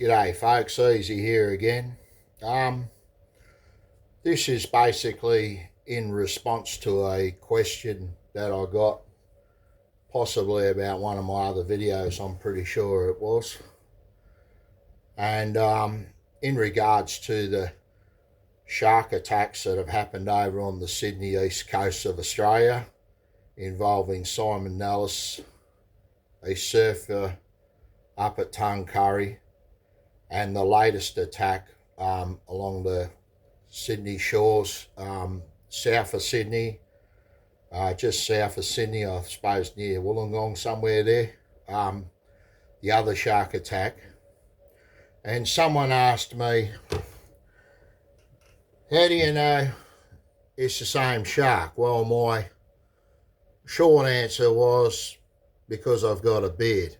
G'day folks, Easy here again. This is basically in response to a question that I got possibly about one of my other videos, I'm pretty sure it was. And in regards to the shark attacks that have happened over on the Sydney east coast of Australia involving Simon Nelist, a surfer up at Tuncurry, and the latest attack along the Sydney shores, south of Sydney, just south of Sydney, I suppose near Wollongong, somewhere there, the other shark attack. And someone asked me, how do you know it's the same shark? Well, my short answer was, because I've got a beard.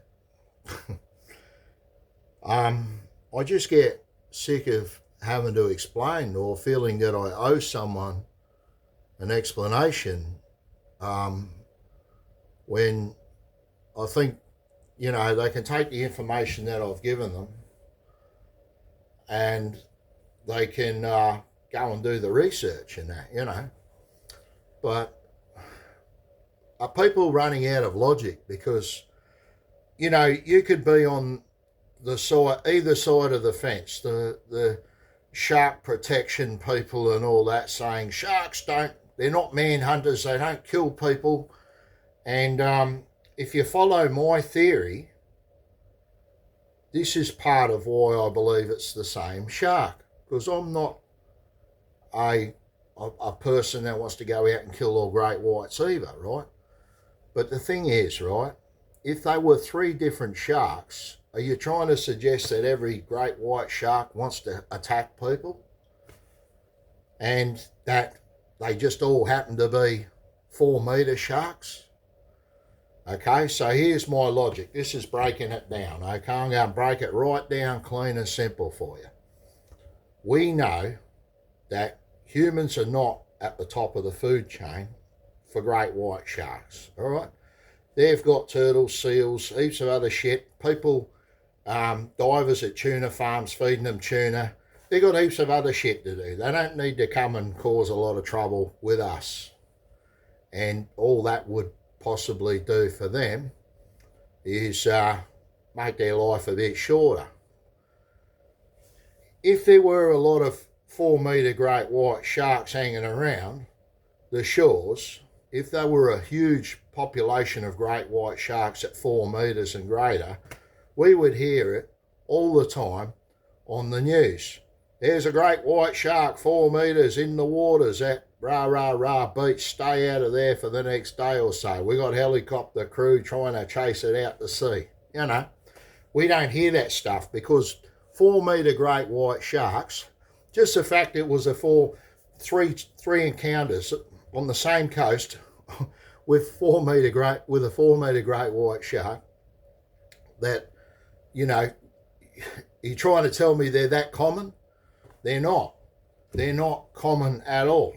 I just get sick of having to explain or feeling that I owe someone an explanation when I think, they can take the information that I've given them and they can go and do the research and that, But are people running out of logic? Because, you could be on the side, either side of the fence, the shark protection people and all that, saying sharks they're not manhunters, they don't kill people. And if you follow my theory, this is part of why I believe it's the same shark, because I'm not a person that wants to go out and kill all great whites either, right? But the thing is, right, if they were three different sharks, are you trying to suggest that every great white shark wants to attack people? And that they just all happen to be 4-metre sharks? Okay, so here's my logic. This is breaking it down, okay? I'm going to break it right down clean and simple for you. We know that humans are not at the top of the food chain for great white sharks, all right? They've got turtles, seals, heaps of other shit. People, divers at tuna farms feeding them tuna. They've got heaps of other shit to do. They don't need to come and cause a lot of trouble with us. And all that would possibly do for them is make their life a bit shorter. If there were a lot of 4-metre great white sharks hanging around the shores, if there were a huge population of great white sharks at 4 metres and greater, we would hear it all the time on the news. There's a great white shark 4 metres in the waters at rah beach, stay out of there for the next day or so. We got helicopter crew trying to chase it out to sea. We don't hear that stuff because 4-metre great white sharks, just the fact it was three encounters on the same coast with a 4-metre great white shark, that, you're trying to tell me they're that common? They're not. They're not common at all.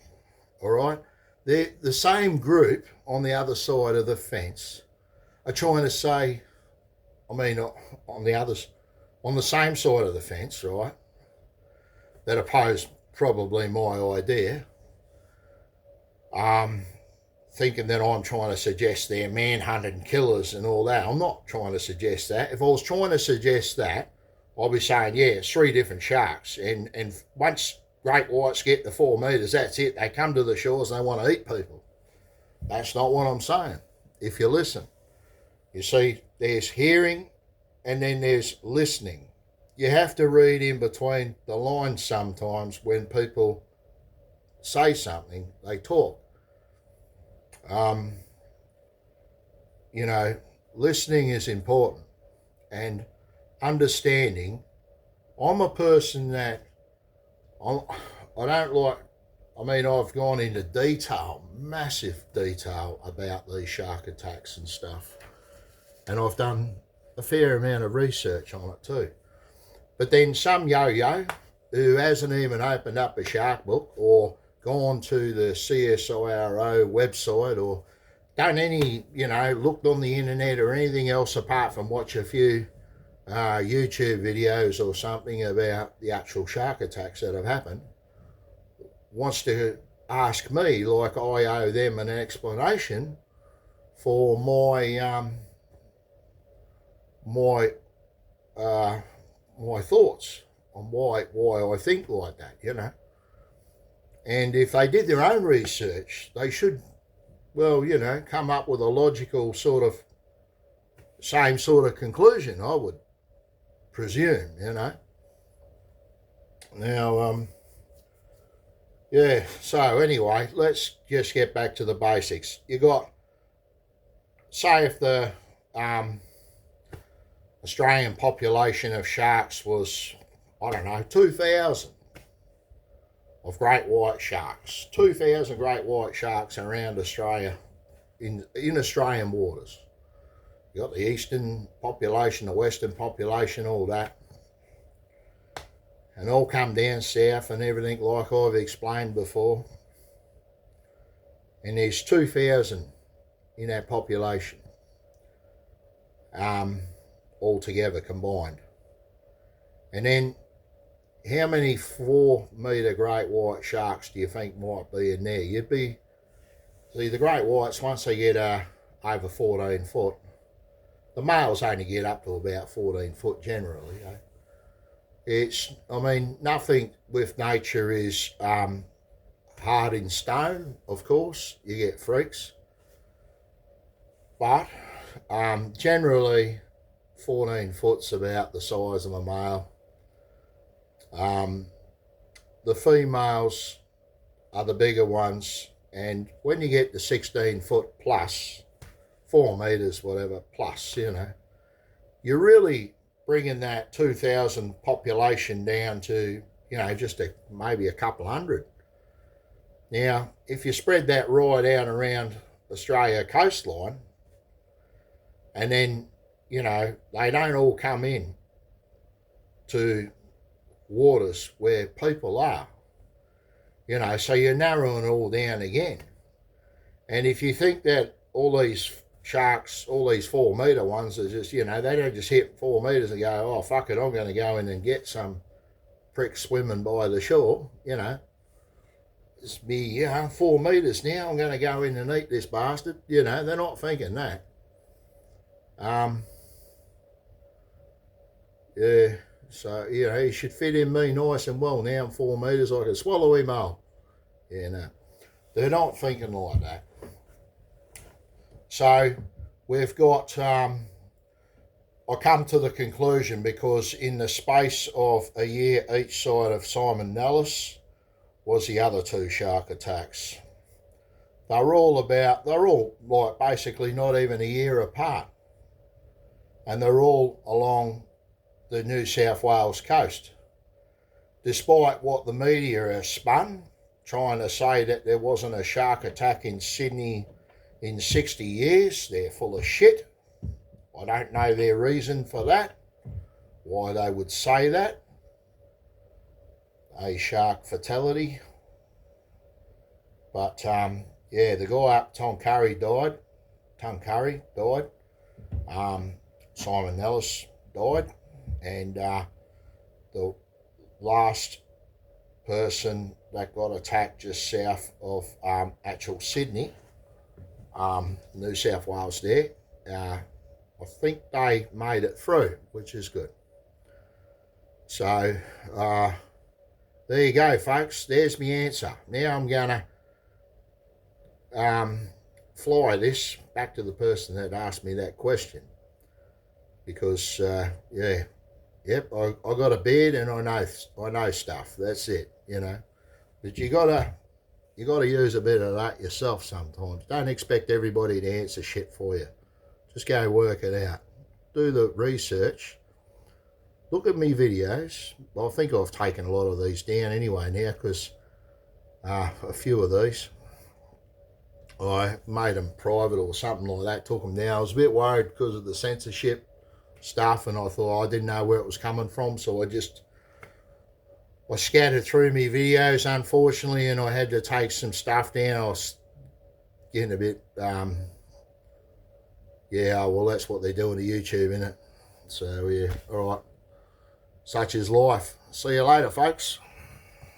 All right? They're the same group on the other side of the fence are trying to say, on the same side of the fence, right, that oppose probably my idea, thinking that I'm trying to suggest they're man-hunting killers and all that. I'm not trying to suggest that. If I was trying to suggest that, I'll be saying, yeah, it's 3 different sharks. And once great whites get to 4 metres, that's it. They come to the shores and they want to eat people. That's not what I'm saying, if you listen. You see, there's hearing and then there's listening. You have to read in between the lines sometimes when people say something, they talk. Listening is important, and understanding. I'm a person that I don't like, I've gone into detail, massive detail about these shark attacks and stuff, and I've done a fair amount of research on it too. But then some yo-yo who hasn't even opened up a shark book or gone to the CSIRO website or done any, looked on the internet or anything else apart from watch a few YouTube videos or something about the actual shark attacks that have happened, wants to ask me like I owe them an explanation for my thoughts on why I think like that, you know. And if they did their own research, they should, well, you know, come up with a logical sort of same sort of conclusion, I would presume, you know. Now, yeah, so anyway, let's just get back to the basics. You got, say if the Australian population of sharks was, I don't know, 2,000 of great white sharks. 2,000 great white sharks around Australia, in Australian waters. You got the eastern population, the western population, all that. And all come down south and everything like I've explained before. And there's 2,000 in that population, altogether combined. And then how many 4 metre great white sharks do you think might be in there? See, the great whites, once they get over 14 foot, the males only get up to about 14 foot generally. I mean, nothing with nature is hard in stone, of course. You get freaks. But generally, 14 foot's about the size of a male. The females are the bigger ones, and when you get to 16 foot plus, 4 metres, whatever, plus, you know, you're really bringing that 2,000 population down to, you know, just maybe a couple hundred. Now, if you spread that right out around Australia coastline, and then, you know, they don't all come in to waters where people are, you know, so you're narrowing it all down again. And if you think that all these sharks, all these 4 metre ones are just, you know, they don't just hit 4 metres and go, oh, fuck it, I'm going to go in and get some prick swimming by the shore, you know. It's be, you know, 4 metres now, I'm going to go in and eat this bastard. You know, they're not thinking that. Yeah, so, you know, he should fit in me nice and well. Now I'm 4 metres, I can swallow him all. Yeah, no. They're not thinking like that. So we've got, I come to the conclusion because in the space of a year each side of Simon Nelist was the other 2 shark attacks. They're all like basically not even a year apart. And they're all along the New South Wales coast. Despite what the media has spun, trying to say that there wasn't a shark attack in Sydney in 60 years, they're full of shit. I don't know their reason for that, why they would say that. A shark fatality. But, yeah, the guy up, Tom Curry died. Simon Nelist died. And the last person that got attacked just south of actual Sydney, New South Wales there, I think they made it through, which is good. So there you go, folks. There's my answer. Now I'm going to fly this back to the person that asked me that question, because yeah, yep, I got a beard and I know stuff. That's it, you know. But you gotta use a bit of that yourself sometimes. Don't expect everybody to answer shit for you. Just go work it out. Do the research. Look at me videos. I think I've taken a lot of these down anyway now, because a few of these I made them private or something like that, took them down. I was a bit worried because of the censorship stuff, and I thought I didn't know where it was coming from, so I scattered through my videos, unfortunately, and I had to take some stuff down. I was getting a bit, yeah, well, that's what they're doing to YouTube, innit? So yeah, all right. Such is life. See you later, folks.